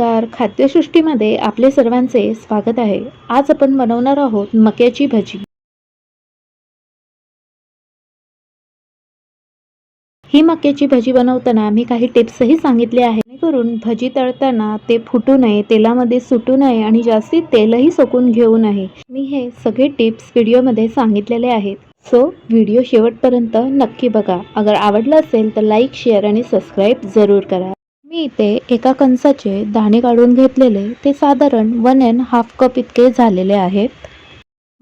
नमस्कार, खाद्यसृष्टीमध्ये आपले सर्वांचे स्वागत आहे। आज आपण बनवणार आहोत मक्याची भजी। ही मक्याची भजी बनवताना मी काही टिप्सही सांगितले आहेत, जेणेकरून भजी तळताना ते फुटू नये, तेलामध्ये सुटू नये आणि जास्ती तेलही सोकून घेऊ नये। मी हे सगळे टिप्स व्हिडिओमध्ये सांगितलेले आहेत। सो व्हिडिओ शेवटपर्यंत नक्की बघा। अगर आवडला असेल तर लाईक, शेअर आणि सबस्क्राईब जरूर करा। मी इथे एका कणसाचे दाणे काढून घेतलेले, ते साधारण 1.5 कप इतके झालेले आहेत।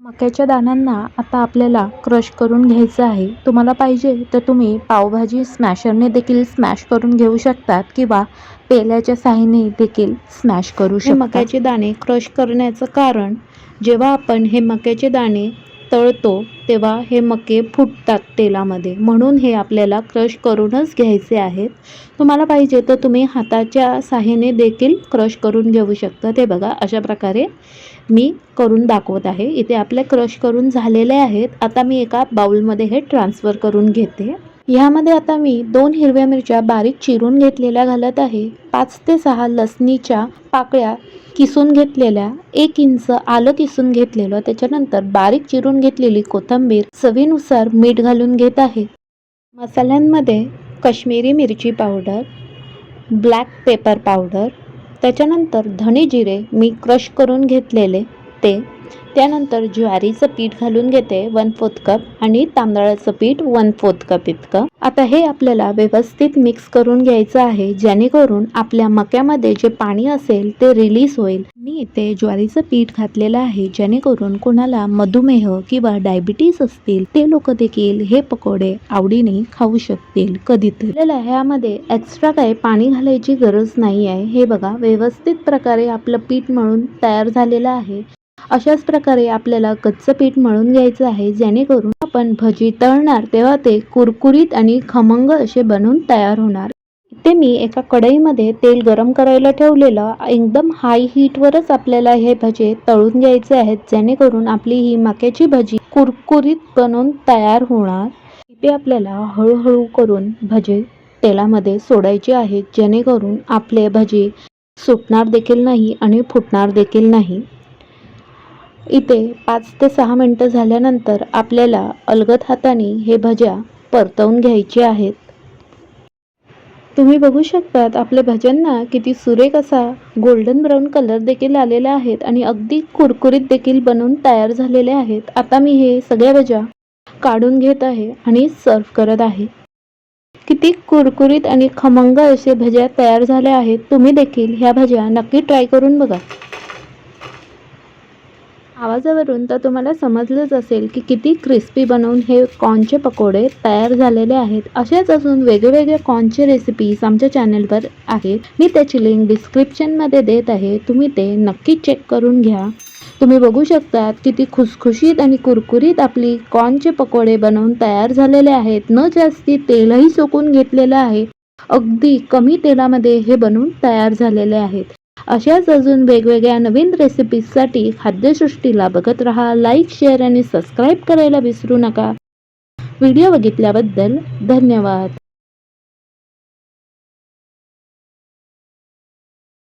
मक्याच्या दाण्यांना आता आपल्याला क्रश करून घ्यायचं आहे। तुम्हाला पाहिजे तर तुम्ही पावभाजी स्मॅशरने देखील स्मॅश करून घेऊ शकतात किंवा पेल्याच्या साहाय्याने देखील स्मॅश करू शकता। मक्याचे दाणे क्रश करण्याचं कारण, जेव्हा आपण हे मक्याचे दाणे तळतो तेव्हा हे मके फुटतात तेलामध्ये, म्हणून हे आपल्याला क्रश करूनच घ्यायचे आहेत। तुम्हाला पाहिजे तर तुम्ही हाताच्या साहाय्याने देखील क्रश करून घेऊ शकता। ते बघा, अशा प्रकारे मी करून दाखवत आहे। इथे आपले क्रश करून झालेले आहेत। आता मी एका बाउलमध्ये हे ट्रान्सफर करून घेते। यामध्ये आता मी 2 हिरव्या मिरच्या बारीक चिरून घेतलेल्या घालत आहे, 5 ते 6 लसणीच्या पाकळ्या किसून घेतलेल्या, 1 इंच आलं किसून घेतलेलं, त्याच्यानंतर बारीक चिरून घेतलेली कोथिंबीर, चवीनुसार मीठ घालून घेत आहे। मसाल्यांमध्ये काश्मीरी मिरची पावडर, ब्लॅक पेपर पावडर, त्याच्यानंतर धणे जिरे मी क्रश करून घेतलेले ते, त्यानंतर ज्वारीचं पीठ घालून घेते 1/4 कप आणि तांदळाचं पीठ 1/4 कप इतकं। आता हे आपल्याला व्यवस्थित मिक्स करून घ्यायचं आहे, जेणेकरून आपल्या मक्यामध्ये जे पाणी असेल ते रिलीज होईल। मी इथे ज्वारीचं पीठ घातलेलं आहे, जेणेकरून कोणाला मधुमेह किंवा डायबिटीज असतील ते लोक देखील हे पकोडे आवडीने खाऊ शकतील कधीतरी। आपल्याला ह्यामध्ये एक्स्ट्रा काही पाणी घालायची गरज नाही आहे। हे बघा, व्यवस्थित प्रकारे आपलं पीठ मळून तयार झालेलं आहे। अशाच प्रकारे आपल्याला कच्चं पीठ मळून घ्यायचं आहे, जेणेकरून आपण भजी तळणार तेव्हा ते कुरकुरीत आणि खमंग असे बनून तयार होणार। इथे मी एका कढईमध्ये तेल गरम करायला ठेवलेलं, एकदम हाय हीटवरच आपल्याला हे भजे तळून घ्यायचे आहेत, जेणेकरून आपली ही मक्याची भजी कुरकुरीत बनून तयार होणार। इथे आपल्याला हळूहळू करून भजे तेलामध्ये सोडायचे आहेत, जेणेकरून आपले भजी सुटणार देखील नाही आणि फुटणार देखील नाही। इथे 5 ते 6 मिनिटं झाल्यानंतर आपल्याला अलगद हाताने हे भज्या परतवून घ्यायचे आहेत। तुम्ही बघू शकतात आपल्या भज्यांना किती सुरेख असा गोल्डन ब्राऊन कलर देखील आलेला आहेत आणि अगदी कुरकुरीत देखील बनून तयार झालेले आहेत। आता मी हे सगळ्या भज्या काढून घेत आहे आणि सर्व करत आहे। किती कुरकुरीत आणि खमंग असे भज्या तयार झाल्या आहेत। तुम्ही देखील ह्या भज्या नक्की ट्राय करून बघा। आवाजावरून तर तुम्हाला समजलंच असेल की किती क्रिस्पी बनवून हे कॉर्नचे पकोडे तयार झालेले आहेत। अशाच अजून वेगवेगळ्या कॉर्नचे रेसिपीज आमच्या चॅनलवर आहेत, मी त्याची लिंक डिस्क्रिप्शनमध्ये देत आहे, तुम्ही ते नक्की चेक करून घ्या। तुम्ही बघू शकता किती खुसखुशीत आणि कुरकुरीत आपली कॉर्नचे पकोडे बनवून तयार झालेले आहेत। न जास्ती तेलही सोकून घेतलेलं आहे, अगदी कमी तेलामध्ये हे बनवून तयार झालेले आहेत। अशाच अजून वेगवेगळ्या नवीन रेसिपीजसाठी खाद्यसृष्टीला बघत रहा। लाईक, शेअर आणि सबस्क्राईब करायला विसरू नका। व्हिडिओ बघितल्याबद्दल धन्यवाद।